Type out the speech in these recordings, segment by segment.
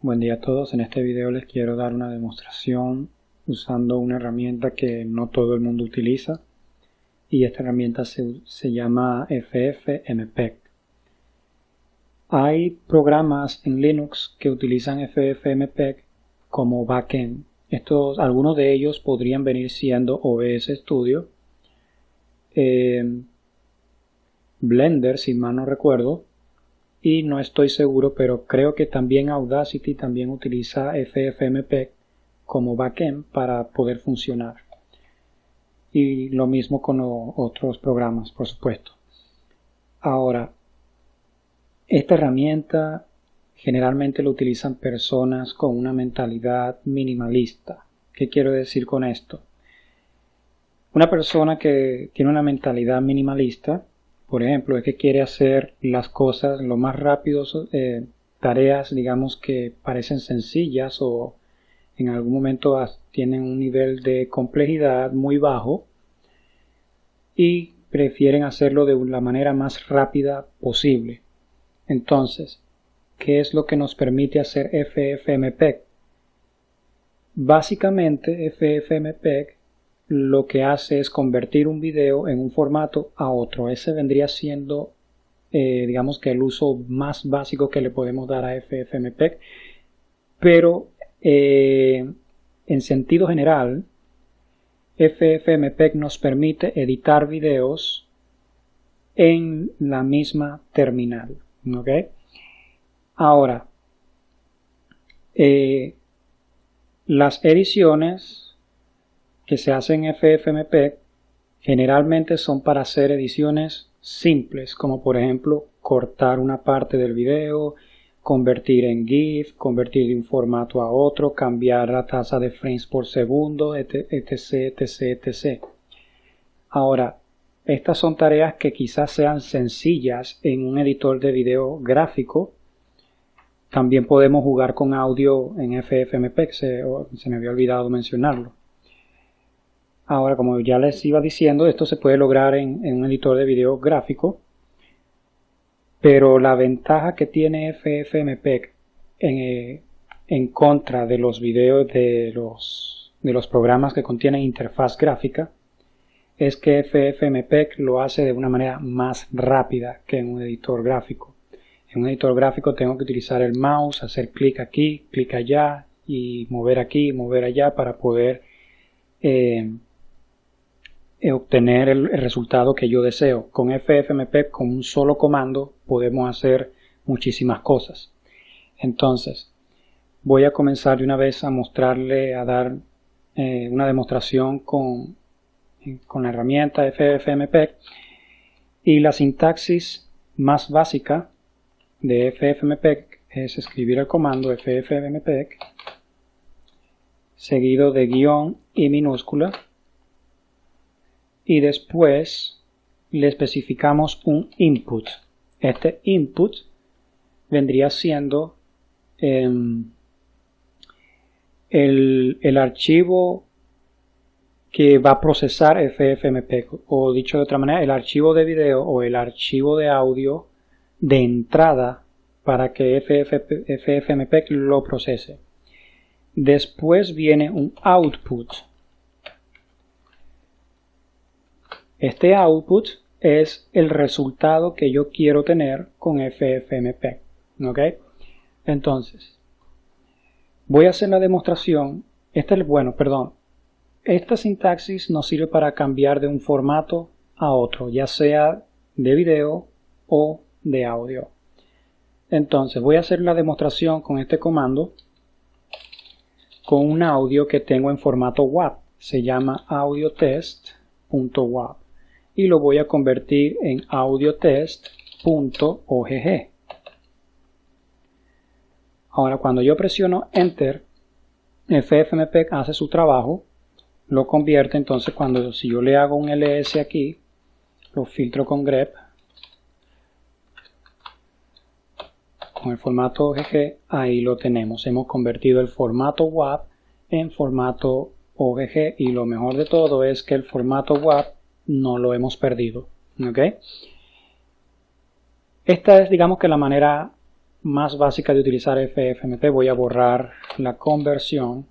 Buen día a todos. En este video les quiero dar una demostración usando una herramienta que no todo el mundo utiliza, y esta herramienta se llama FFmpeg. Hay programas en Linux que utilizan FFmpeg como backend. Algunos de ellos podrían venir siendo OBS Studio, Blender, si mal no recuerdo, y no estoy seguro, pero creo que también Audacity también utiliza FFmpeg como backend para poder funcionar. Y lo mismo con otros programas, por supuesto. Ahora, esta herramienta generalmente lo utilizan personas con una mentalidad minimalista. ¿Qué quiero decir con esto? Una persona que tiene una mentalidad minimalista, por ejemplo, es que quiere hacer las cosas lo más rápido, tareas, digamos, que parecen sencillas o en algún momento tienen un nivel de complejidad muy bajo y prefieren hacerlo de la manera más rápida posible. Entonces, ¿qué es lo que nos permite hacer FFmpeg? Básicamente, FFmpeg lo que hace es convertir un video en un formato a otro. Ese vendría siendo, digamos que el uso más básico que le podemos dar a FFmpeg. Pero en sentido general, FFmpeg nos permite editar videos en la misma terminal. ¿Okay? Ahora, las ediciones que se hacen en FFmpeg generalmente son para hacer ediciones simples, como por ejemplo cortar una parte del video, convertir en GIF, convertir de un formato a otro, cambiar la tasa de frames por segundo, etc. Ahora, estas son tareas que quizás sean sencillas en un editor de video gráfico. También podemos jugar con audio en FFmpeg, se me había olvidado mencionarlo. Ahora, como ya les iba diciendo, esto se puede lograr en un editor de video gráfico, pero la ventaja que tiene FFmpeg en contra de los videos de los programas que contienen interfaz gráfica es que FFmpeg lo hace de una manera más rápida que en un editor gráfico. En un editor gráfico tengo que utilizar el mouse, hacer clic aquí, clic allá y mover aquí, mover allá para poder obtener el resultado que yo deseo. Con FFmpeg, con un solo comando, podemos hacer muchísimas cosas. Entonces, voy a comenzar de una vez a mostrarle, a dar una demostración con la herramienta FFmpeg. Y la sintaxis más básica de FFmpeg es escribir el comando FFmpeg seguido de guión y minúscula, y después le especificamos un input. Este input vendría siendo el archivo que va a procesar FFmpeg, o dicho de otra manera, el archivo de video o el archivo de audio de entrada para que FFmpeg lo procese. Después viene un output. Este output es el resultado que yo quiero tener con FFmpeg. ¿Ok? Entonces, voy a hacer la demostración. Esta sintaxis nos sirve para cambiar de un formato a otro, ya sea de video o de audio. Entonces, voy a hacer la demostración con este comando con un audio que tengo en formato WAV. Se llama audiotest.wav. Y lo voy a convertir en audiotest.ogg. Ahora, cuando yo presiono Enter, FFmpeg hace su trabajo, lo convierte. Entonces, si yo le hago un ls aquí, lo filtro con grep, con el formato OGG, ahí lo tenemos. Hemos convertido el formato WAV en formato OGG, y lo mejor de todo es que el formato WAV no lo hemos perdido. ¿Okay? Esta es, digamos, que la manera más básica de utilizar FFmpeg. Voy a borrar la conversión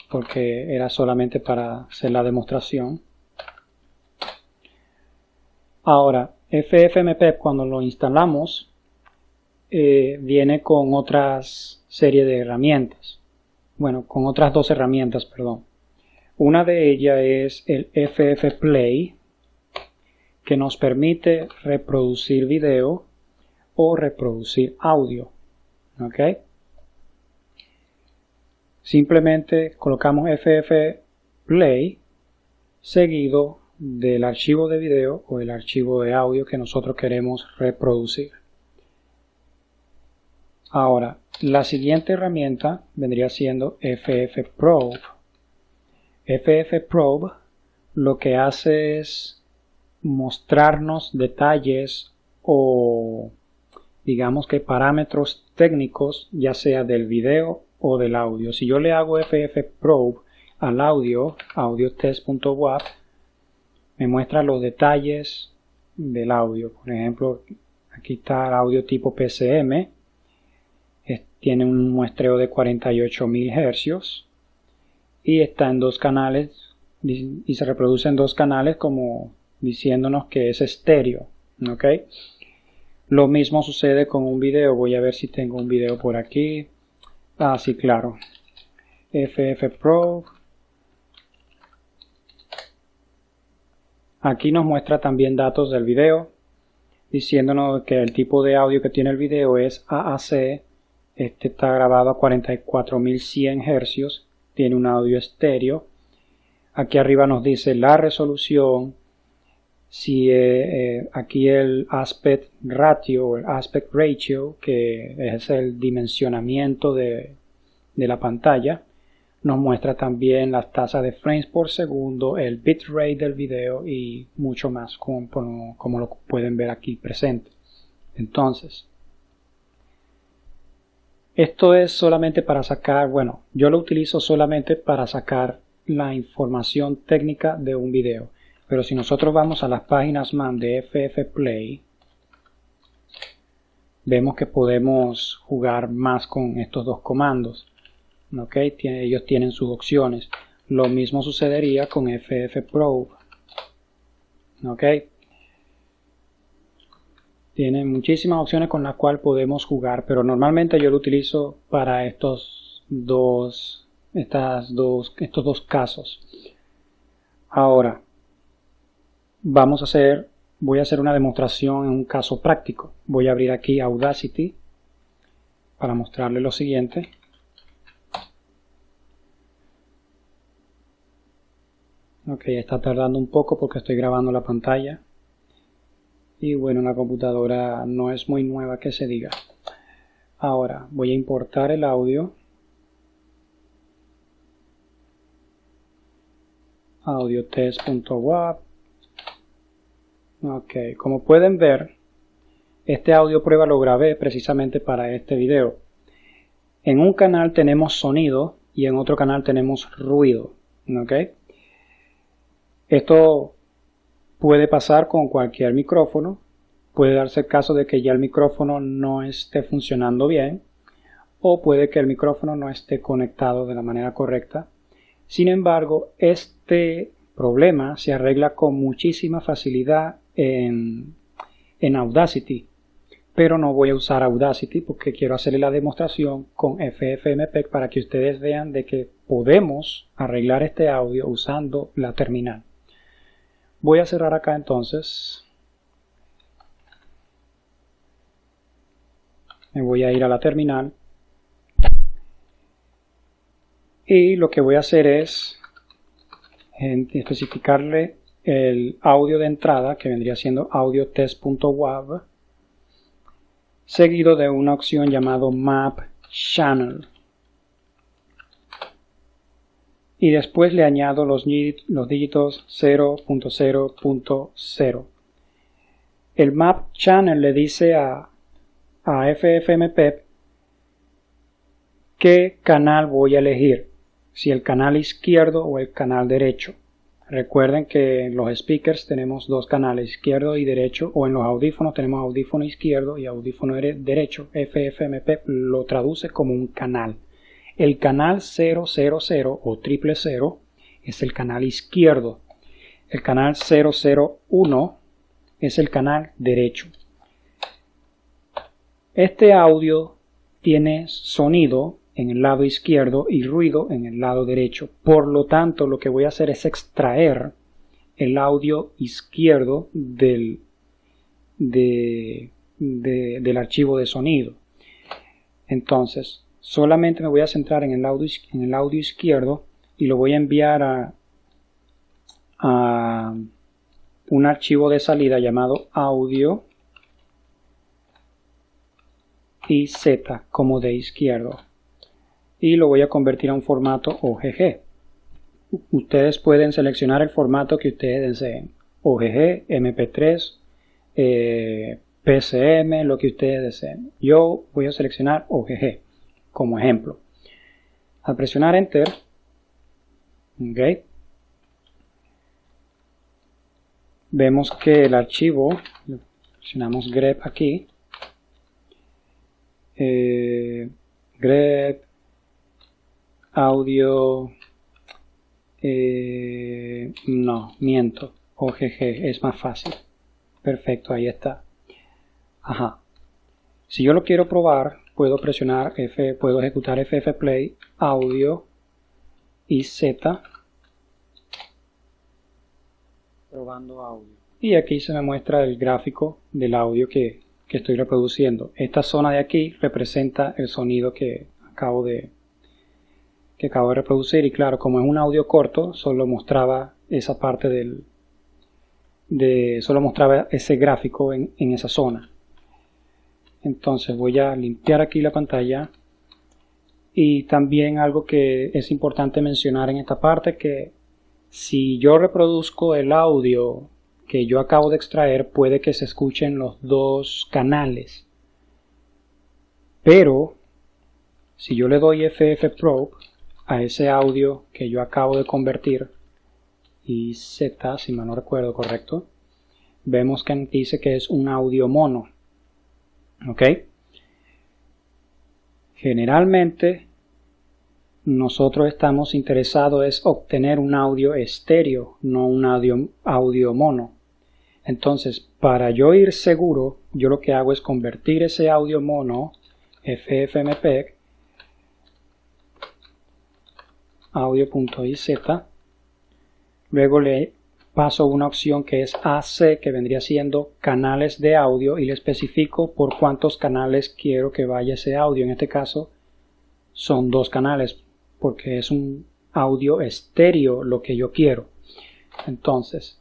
porque era solamente para hacer la demostración. Ahora, FFmpeg cuando lo instalamos viene con otras serie de herramientas. Bueno, con otras dos herramientas, perdón. Una de ellas es el FFplay, que nos permite reproducir video o reproducir audio. ¿Ok? Simplemente colocamos FFplay seguido del archivo de video o el archivo de audio que nosotros queremos reproducir. Ahora, la siguiente herramienta vendría siendo FFprobe. FFprobe lo que hace es mostrarnos detalles o digamos que parámetros técnicos, ya sea del video o del audio. Si yo le hago FFprobe al audio, audiotest.wav, me muestra los detalles del audio. Por ejemplo, aquí está el audio tipo PCM, tiene un muestreo de 48.000 Hz y está en dos canales y se reproduce en dos canales como diciéndonos que es estéreo. ¿Ok? Lo mismo sucede con un video. Voy a ver si tengo un video por aquí. Ah, sí, claro. FFprobe. Aquí nos muestra también datos del video, diciéndonos que el tipo de audio que tiene el video es AAC. Este está grabado a 44.100 Hz. Tiene un audio estéreo. Aquí arriba nos dice la resolución. Si aquí el aspect ratio o el aspect ratio, que es el dimensionamiento de la pantalla, nos muestra también las tasas de frames por segundo, el bitrate del video y mucho más, como lo pueden ver aquí presente. Entonces, esto es solamente para sacar, bueno, yo lo utilizo solamente para sacar la información técnica de un video. Pero si nosotros vamos a las páginas MAM de FFplay, vemos que podemos jugar más con estos dos comandos. ¿Ok? Ellos tienen sus opciones. Lo mismo sucedería con FFprobe. ¿Ok? Tienen muchísimas opciones con las cuales podemos jugar, pero normalmente yo lo utilizo para estos dos casos. Ahora, voy a hacer una demostración en un caso práctico. Voy a abrir aquí Audacity para mostrarle lo siguiente. Ok, está tardando un poco porque estoy grabando la pantalla. Y bueno, la computadora no es muy nueva que se diga. Ahora voy a importar el audio. Audiotest.wav. Ok, como pueden ver, este audio prueba lo grabé precisamente para este video. En un canal tenemos sonido y en otro canal tenemos ruido. Ok, esto puede pasar con cualquier micrófono. Puede darse el caso de que ya el micrófono no esté funcionando bien, o puede que el micrófono no esté conectado de la manera correcta. Sin embargo, este problema se arregla con muchísima facilidad en Audacity, pero no voy a usar Audacity porque quiero hacerle la demostración con FFmpeg para que ustedes vean de que podemos arreglar este audio usando la terminal. Voy a cerrar acá entonces. Me voy a ir a la terminal. Y lo que voy a hacer es especificarle el audio de entrada, que vendría siendo audiotest.wav, seguido de una opción llamado Map Channel. Y después le añado los dígitos 0.0.0. El Map Channel le dice a FFmpeg qué canal voy a elegir, si el canal izquierdo o el canal derecho. Recuerden que en los speakers tenemos dos canales, izquierdo y derecho, o en los audífonos tenemos audífono izquierdo y audífono derecho. FFmpeg lo traduce como un canal. El canal 000 o 000 es el canal izquierdo. El canal 001 es el canal derecho. Este audio tiene sonido en el lado izquierdo y ruido en el lado derecho. Por lo tanto, lo que voy a hacer es extraer el audio izquierdo del archivo de sonido. Entonces, solamente me voy a centrar en el audio izquierdo y lo voy a enviar a un archivo de salida llamado audio y Z como de izquierdo. Y lo voy a convertir a un formato OGG. Ustedes pueden seleccionar el formato que ustedes deseen. OGG, MP3, PCM, lo que ustedes deseen. Yo voy a seleccionar OGG como ejemplo. Al presionar Enter, vemos que el archivo, presionamos grep aquí, grep audio, no, miento, OGG, es más fácil. Perfecto, ahí está. Ajá. Si yo lo quiero probar, puedo presionar puedo ejecutar ffplay, audio y Z, probando audio. Y aquí se me muestra el gráfico del audio que estoy reproduciendo. Esta zona de aquí representa el sonido que acabo de reproducir, y claro, como es un audio corto, solo mostraba esa parte solo mostraba ese gráfico en esa zona. Entonces voy a limpiar aquí la pantalla. Y también algo que es importante mencionar en esta parte, que si yo reproduzco el audio que yo acabo de extraer, puede que se escuchen los dos canales, pero si yo le doy ffprop a ese audio que yo acabo de convertir, y Z, si mal no recuerdo, correcto, vemos que dice que es un audio mono. ¿Ok? Generalmente nosotros estamos interesados en obtener un audio estéreo, no un audio mono. Entonces, para yo ir seguro, yo lo que hago es convertir ese audio mono, ffmpeg, audio.iz, luego le paso una opción que es AC, que vendría siendo canales de audio, y le especifico por cuántos canales quiero que vaya ese audio. En este caso son 2 canales, porque es un audio estéreo lo que yo quiero. Entonces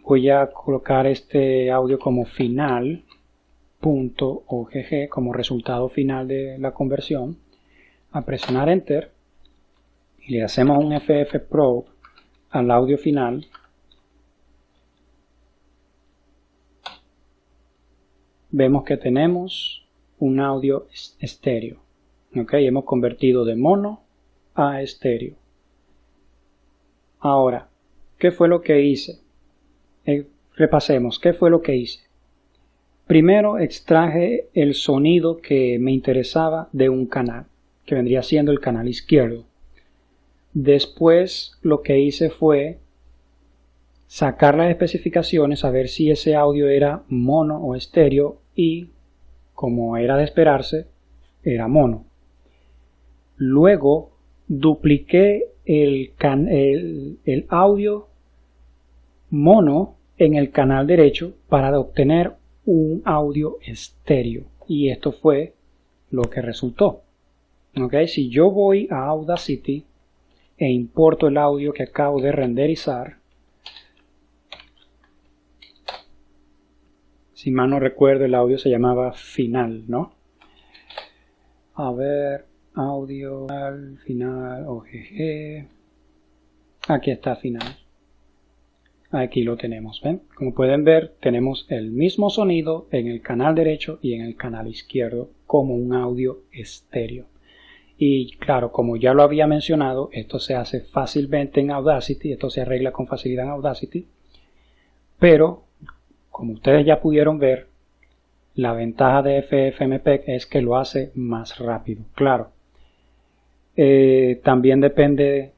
voy a colocar este audio como final.ogg, como resultado final de la conversión. A presionar Enter y le hacemos un ffprop al audio final. Vemos que tenemos un audio estéreo. Hemos convertido de mono a estéreo. Ahora, ¿qué fue lo que hice? Repasemos, ¿qué fue lo que hice? Primero extraje el sonido que me interesaba de un canal, que vendría siendo el canal izquierdo. Después lo que hice fue sacar las especificaciones, a ver si ese audio era mono o estéreo, y como era de esperarse, era mono. Luego dupliqué el audio mono en el canal derecho para obtener un audio estéreo, y esto fue lo que resultó. Si yo voy a Audacity e importo el audio que acabo de renderizar, si mal no recuerdo el audio se llamaba final, ¿no? A ver, audio final OGG, aquí está final. Aquí lo tenemos, ¿ven? Como pueden ver, tenemos el mismo sonido en el canal derecho y en el canal izquierdo como un audio estéreo. Y claro, como ya lo había mencionado, esto se hace fácilmente en Audacity, esto se arregla con facilidad en Audacity, pero como ustedes ya pudieron ver, la ventaja de FFmpeg es que lo hace más rápido. Claro, también depende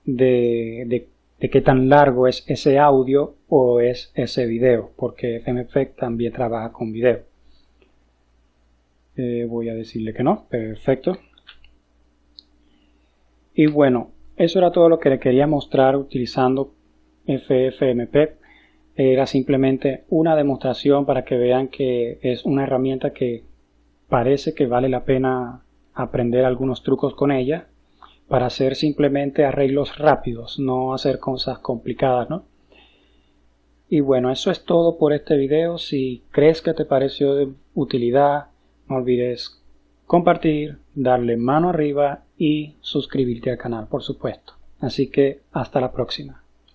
de qué tan largo es ese audio o es ese video, porque FFmpeg también trabaja con video. Voy a decirle que no, perfecto. Y bueno, eso era todo lo que le quería mostrar utilizando FFmpeg. Era simplemente una demostración para que vean que es una herramienta que parece que vale la pena aprender algunos trucos con ella para hacer simplemente arreglos rápidos, no hacer cosas complicadas, ¿no? Y bueno, eso es todo por este video. Si crees que te pareció de utilidad, no olvides compartir, darle mano arriba y suscribirte al canal, por supuesto. Así que hasta la próxima.